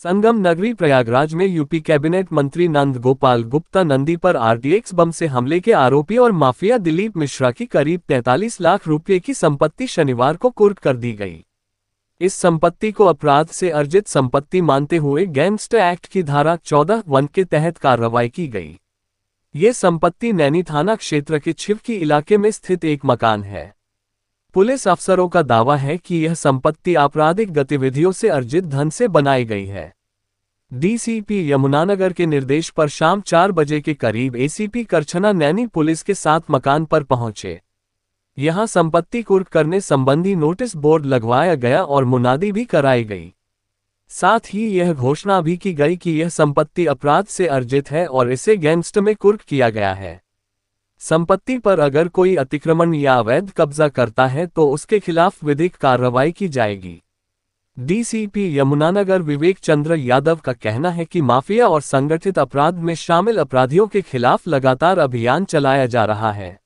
संगम नगरी प्रयागराज में UP cabinet मंत्री नंद गोपाल गुप्ता नंदी पर आरडीएक्स बम से हमले के आरोपी और माफिया दिलीप मिश्रा की करीब 43 लाख रुपए की संपत्ति शनिवार को कुर्क कर दी गई। इस संपत्ति को अपराध से अर्जित संपत्ति मानते हुए गैंगस्टर एक्ट की धारा 14(1) के तहत कार्रवाई की गई। ये संपत्ति नैनी थाना क्षेत्र के छिवकी इलाके में स्थित एक मकान है। पुलिस अफसरों का दावा है कि यह संपत्ति आपराधिक गतिविधियों से अर्जित धन से बनाई गई है। डीसीपी यमुनानगर के निर्देश पर शाम 4 बजे के करीब एसीपी करछना नैनी पुलिस के साथ मकान पर पहुंचे। यहां संपत्ति कुर्क करने संबंधी नोटिस बोर्ड लगवाया गया और मुनादी भी कराई गई। साथ ही यह घोषणा भी की गई कि यह संपत्ति अपराध से अर्जित है और इसे गैंगस्टर में कुर्क किया गया है। संपत्ति पर अगर कोई अतिक्रमण या अवैध कब्जा करता है तो उसके खिलाफ विधिक कार्रवाई की जाएगी। डीसीपी यमुनानगर विवेक चंद्र यादव का कहना है कि माफिया और संगठित अपराध में शामिल अपराधियों के खिलाफ लगातार अभियान चलाया जा रहा है।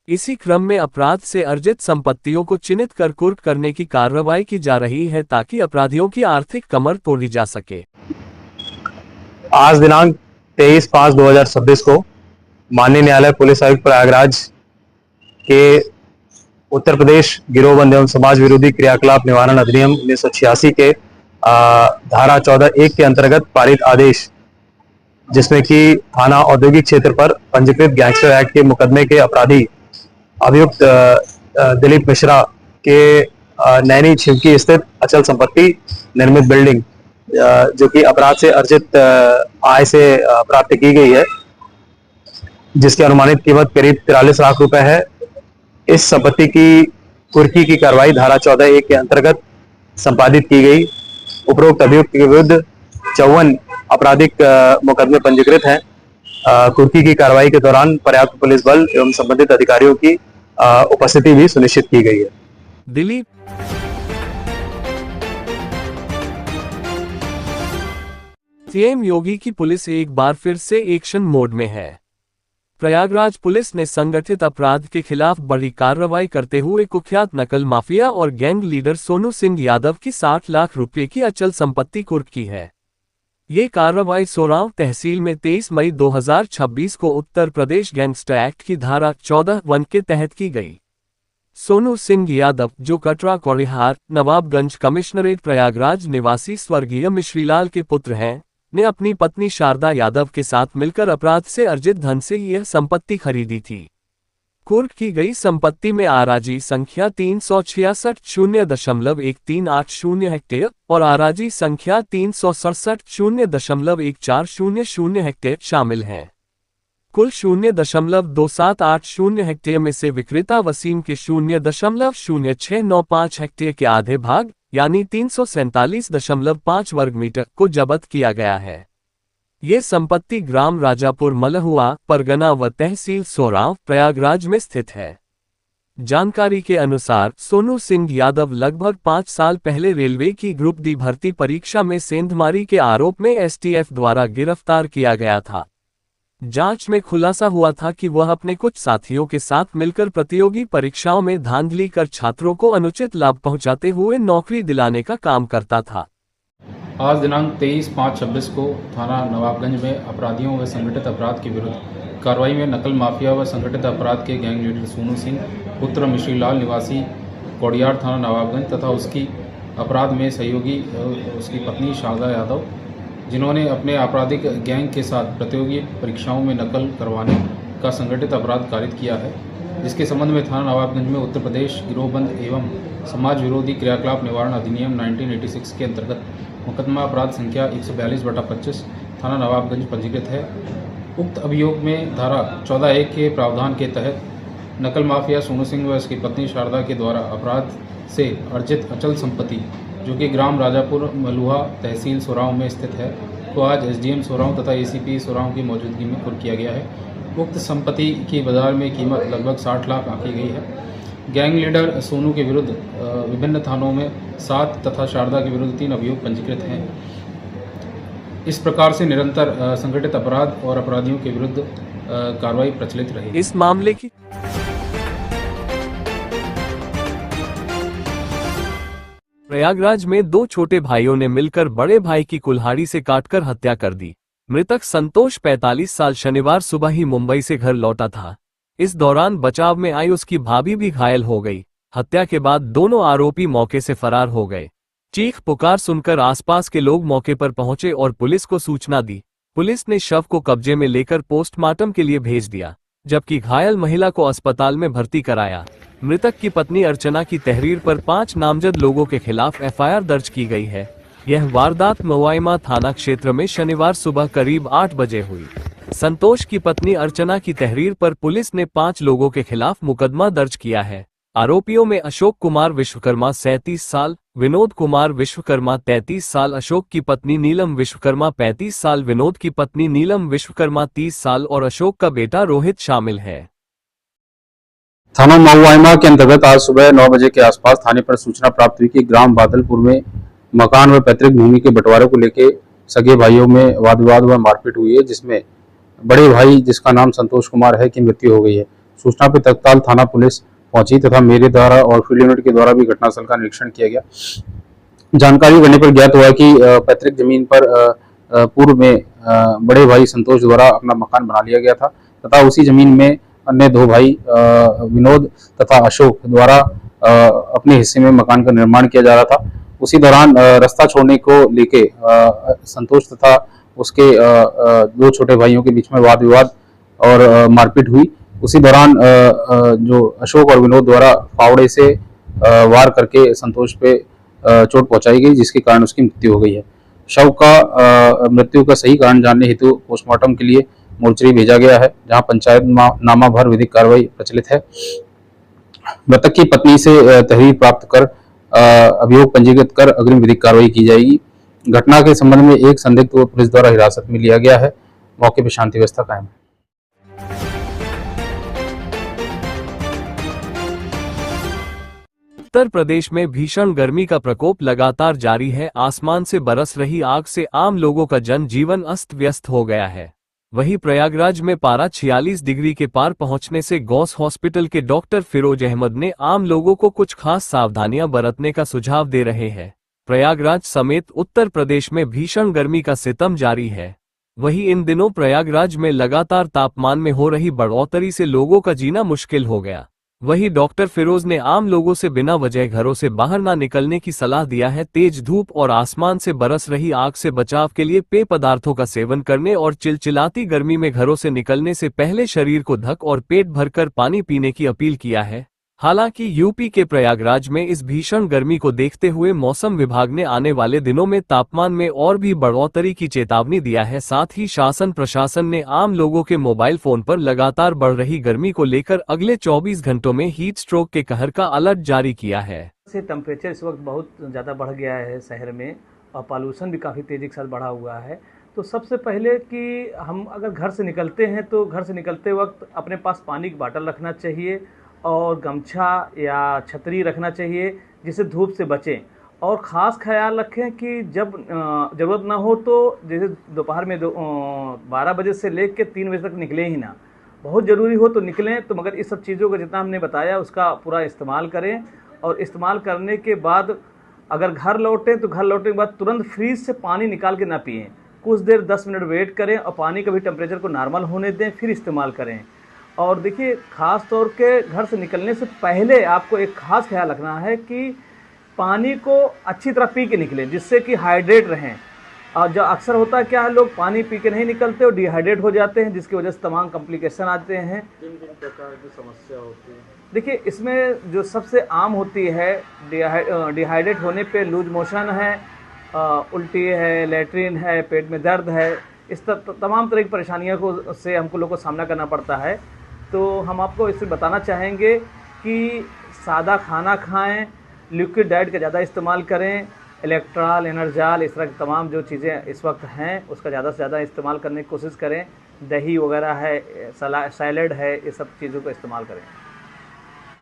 इसी क्रम में अपराध से अर्जित संपत्तियों को चिन्हित कर कुर्क करने की कार्रवाई की जा रही है ताकि अपराधियों की आर्थिक कमर तोड़ी जा सके। आज दिनांक 23/5/2026 को माननीय न्यायालय पुलिस आयुक्त प्रयागराज के उत्तर प्रदेश गिरोहबंद एवं समाज विरोधी क्रियाकलाप निवारण अधिनियम 1986 के धारा 14(1) के अंतर्गत पारित आदेश, जिसमें कि थाना औद्योगिक क्षेत्र पर पंजीकृत गैंगस्टर एक्ट के मुकदमे के अपराधी अभियुक्त दिलीप मिश्रा के नैनी छिवकी स्थित अचल संपत्ति निर्मित बिल्डिंग, जो कि अपराध से अर्जित आय से प्राप्त की गई है, जिसकी अनुमानित कीमत करीब 43 लाख रुपए है। इस संपत्ति की कुर्की की कार्रवाई धारा 14(1) के अंतर्गत संपादित की गई। उपरोक्त अभियुक्त के विरुद्ध 54 आपराधिक मुकदमे पंजीकृत हैं। कुर्की की कार्रवाई के दौरान पर्याप्त पुलिस बल एवं संबंधित अधिकारियों की उपस्थिति भी सुनिश्चित की गई है। दिलीप सीएम योगी की पुलिस एक बार फिर से एक्शन मोड में है। प्रयागराज पुलिस ने संगठित अपराध के खिलाफ बड़ी कार्रवाई करते हुए कुख्यात नकल माफिया और गैंग लीडर सोनू सिंह यादव की 60 लाख रुपए की अचल संपत्ति कुर्क की है। ये कार्रवाई सोरांव तहसील में 23 मई 2026 को उत्तर प्रदेश गैंगस्टर एक्ट की धारा 14(1) के तहत की गई। सोनू सिंह यादव, जो कटरा कोरिहार नवाबगंज कमिश्नरेट प्रयागराज निवासी स्वर्गीय मिश्रीलाल के पुत्र हैं, ने अपनी पत्नी शारदा यादव के साथ मिलकर अपराध से अर्जित धन से यह संपत्ति खरीदी थी। कुर्क की गई संपत्ति में आराजी संख्या 366.0.138 हेक्टेयर और आराजी संख्या 367.0.140 हेक्टेयर शामिल हैं। कुल 0.2780 हेक्टेयर में से विक्रेता वसीम के 0.0695 हेक्टेयर के आधे भाग यानी 347.5 वर्ग मीटर को जब्त किया गया है। ये संपत्ति ग्राम राजापुर मलहुआ परगना व तहसील सोरांव प्रयागराज में स्थित है। जानकारी के अनुसार सोनू सिंह यादव लगभग 5 साल पहले रेलवे की ग्रुप डी भर्ती परीक्षा में सेंधमारी के आरोप में एसटीएफ द्वारा गिरफ्तार किया गया था। जांच में खुलासा हुआ था कि वह अपने कुछ साथियों के साथ मिलकर प्रतियोगी परीक्षाओं में धांधली कर छात्रों को अनुचित लाभ पहुंचाते हुए नौकरी दिलाने का काम करता था। आज दिनांक 23/5/26 को थाना नवाबगंज में अपराधियों व संगठित अपराध के विरुद्ध कार्रवाई में नकल माफिया व संगठित अपराध के गैंग लीडर सोनू सिंह पुत्र मिश्रीलाल निवासी कोड़ियार थाना नवाबगंज तथा उसकी अपराध में सहयोगी उसकी पत्नी शारदा यादव, जिन्होंने अपने आपराधिक गैंग के साथ प्रतियोगी परीक्षाओं में नकल करवाने का संगठित अपराध कारित किया है, जिसके संबंध में थाना नवाबगंज में उत्तर प्रदेश गिरोहबंद एवं समाज विरोधी क्रियाकलाप निवारण अधिनियम 1986 के अंतर्गत मुकदमा अपराध संख्या 142/25 थाना नवाबगंज पंजीकृत है। उक्त अभियोग में धारा 14(1) के प्रावधान के तहत नकल माफिया सोनू सिंह व उसकी पत्नी शारदा के द्वारा अपराध से अर्जित अचल संपत्ति, जो कि ग्राम राजापुर मलुहा तहसील सोरांव में स्थित है, को आज एसडीएम सोरांव तथा एसीपी सोरांव की मौजूदगी में कुर्क किया गया है। उक्त संपत्ति की बाजार में कीमत लगभग 60 लाख आंकी गई है। गैंग लीडर सोनू के विरुद्ध विभिन्न थानों में 7 तथा शारदा के विरुद्ध 3 अभियोग पंजीकृत हैं। इस प्रकार से निरंतर संगठित अपराध और अपराधियों के विरुद्ध कार्रवाई प्रचलित रही। इस मामले की प्रयागराज में दो छोटे भाइयों ने मिलकर बड़े भाई की कुल्हाड़ी से काटकर हत्या कर दी। मृतक संतोष 45 साल शनिवार सुबह ही मुंबई से घर लौटा था। इस दौरान बचाव में आई उसकी भाभी भी घायल हो गई। हत्या के बाद दोनों आरोपी मौके से फरार हो गए। चीख पुकार सुनकर आसपास के लोग मौके पर पहुंचे और पुलिस को सूचना दी। पुलिस ने शव को कब्जे में लेकर पोस्टमार्टम के लिए भेज दिया, जबकि घायल महिला को अस्पताल में भर्ती कराया। मृतक की पत्नी अर्चना की तहरीर पर 5 नामजद लोगों के खिलाफ एफआईआर दर्ज की गई है। यह वारदात मोवाइमा थाना क्षेत्र में शनिवार सुबह करीब 8 बजे हुई। संतोष की पत्नी अर्चना की तहरीर पर पुलिस ने 5 लोगों के खिलाफ मुकदमा दर्ज किया है। आरोपियों में अशोक कुमार विश्वकर्मा 37 साल, विनोद कुमार विश्वकर्मा 33 साल, अशोक की पत्नी नीलम विश्वकर्मा 35 साल, विनोद की पत्नी नीलम विश्वकर्मा 30 साल और अशोक का बेटा रोहित शामिल है। थाना महुआइमा के अंतर्गत आज सुबह 9 बजे के आसपास थाने पर सूचना प्राप्त हुई कि ग्राम बादलपुर में मकान व पैतृक भूमि के बंटवारे को लेकर सगे भाइयों में वाद विवाद व मारपीट हुई है, जिसमें बड़े भाई जिसका नाम संतोष कुमार है की मृत्यु हो गई है। सूचना पर तत्काल थाना पुलिस पहुंची तथा मेरे द्वारा और फील्ड यूनिट के द्वारा भी घटनास्थल का निरीक्षण किया गया। जानकारी करने पर ज्ञात हुआ कि पैतृक जमीन पर पूर्व में बड़े भाई संतोष द्वारा अपना मकान बना लिया गया था तथा उसी जमीन में अन्य 2 भाई विनोद तथा अशोक द्वारा अपने हिस्से में मकान का निर्माण किया जा रहा था। उसी दौरान रास्ता छोड़ने को लेके संतोष तथा उसके 2 छोटे भाइयों के बीच में वाद विवाद और मारपीट हुई। उसी दौरान जो अशोक और विनोद द्वारा फावड़े से वार करके संतोष पे चोट पहुंचाई गई, जिसके कारण उसकी मृत्यु हो गई है। शव का मृत्यु का सही कारण जानने हेतु पोस्टमार्टम के लिए मोर्चरी भेजा गया है, जहां पंचायत नामा भर विधिक कार्रवाई प्रचलित है। मृतक की पत्नी से तहरीर प्राप्त कर अभियोग पंजीकृत कर अग्रिम विधिक कार्रवाई की जाएगी। घटना के संबंध में एक संदिग्ध को पुलिस द्वारा हिरासत में लिया गया है। मौके पर शांति व्यवस्था कायम है। उत्तर प्रदेश में भीषण गर्मी का प्रकोप लगातार जारी है। आसमान से बरस रही आग से आम लोगों का जनजीवन अस्त व्यस्त हो गया है। वहीं प्रयागराज में पारा 46 डिग्री के पार पहुंचने से गौस हॉस्पिटल के डॉक्टर फिरोज अहमद ने आम लोगों को कुछ खास सावधानियां बरतने का सुझाव दे रहे हैं। प्रयागराज समेत उत्तर प्रदेश में भीषण गर्मी का सितम जारी है। वहीं इन दिनों प्रयागराज में लगातार तापमान में हो रही बढ़ोतरी से लोगों का जीना मुश्किल हो गया। वहीं डॉक्टर फिरोज ने आम लोगों से बिना वजह घरों से बाहर न निकलने की सलाह दिया है। तेज धूप और आसमान से बरस रही आग से बचाव के लिए पेय पदार्थों का सेवन करने और चिलचिलाती गर्मी में घरों से निकलने से पहले शरीर को ढक और पेट भरकर पानी पीने की अपील किया है। हालांकि यूपी के प्रयागराज में इस भीषण गर्मी को देखते हुए मौसम विभाग ने आने वाले दिनों में तापमान में और भी बढ़ोतरी की चेतावनी दिया है। साथ ही शासन प्रशासन ने आम लोगों के मोबाइल फोन पर लगातार बढ़ रही गर्मी को लेकर अगले 24 घंटों में हीट स्ट्रोक के कहर का अलर्ट जारी किया है। टेम्परेचर इस वक्त बहुत ज़्यादा बढ़ गया है शहर में और पॉल्यूशन भी काफ़ी तेज़ी के साथ बढ़ा हुआ है। तो सबसे पहले कि हम अगर घर से निकलते हैं तो घर से निकलते वक्त अपने पास पानी की बोतल रखना चाहिए और गमछा या छतरी रखना चाहिए, जिससे धूप से बचें। और ख़ास ख्याल रखें कि जब ज़रूरत ना हो तो जैसे दोपहर में 12 बजे से लेकर 3 बजे तक निकलें ही ना। बहुत ज़रूरी हो तो निकलें, तो मगर इस सब चीज़ों का जितना हमने बताया उसका पूरा इस्तेमाल करें। और इस्तेमाल करने के बाद अगर घर लौटें तो घर लौटने के बाद तुरंत फ्रीज से पानी निकाल के ना पिएँ। कुछ देर 10 मिनट वेट करें और पानी का भी टेम्परेचर को नॉर्मल होने दें, फिर इस्तेमाल करें। और देखिए, ख़ास तौर के घर से निकलने से पहले आपको एक ख़ास ख्याल रखना है कि पानी को अच्छी तरह पी के निकलें, जिससे कि हाइड्रेट रहें। और जो अक्सर होता है क्या है, लोग पानी पी के नहीं निकलते और डिहाइड्रेट हो जाते हैं, जिसकी वजह से तमाम कॉम्प्लिकेशन आते हैं। किन प्रकार की समस्या होती है? देखिए, इसमें जो सबसे आम होती है डिहाइड्रेट होने पे लूज मोशन है, उल्टी है, लेटरिन है, पेट में दर्द है। इस तमाम तरह की परेशानियों को से हमको लोगों को सामना करना पड़ता है। तो हम आपको इससे बताना चाहेंगे कि सादा खाना खाएं, लिक्विड डाइट का ज़्यादा इस्तेमाल करें, इलेक्ट्रॉल, एनर्जाल, इस तरह की तमाम जो चीज़ें इस वक्त हैं उसका ज़्यादा से ज़्यादा इस्तेमाल करने की कोशिश करें। दही वगैरह है, सैलड है, ये सब चीज़ों का इस्तेमाल करें।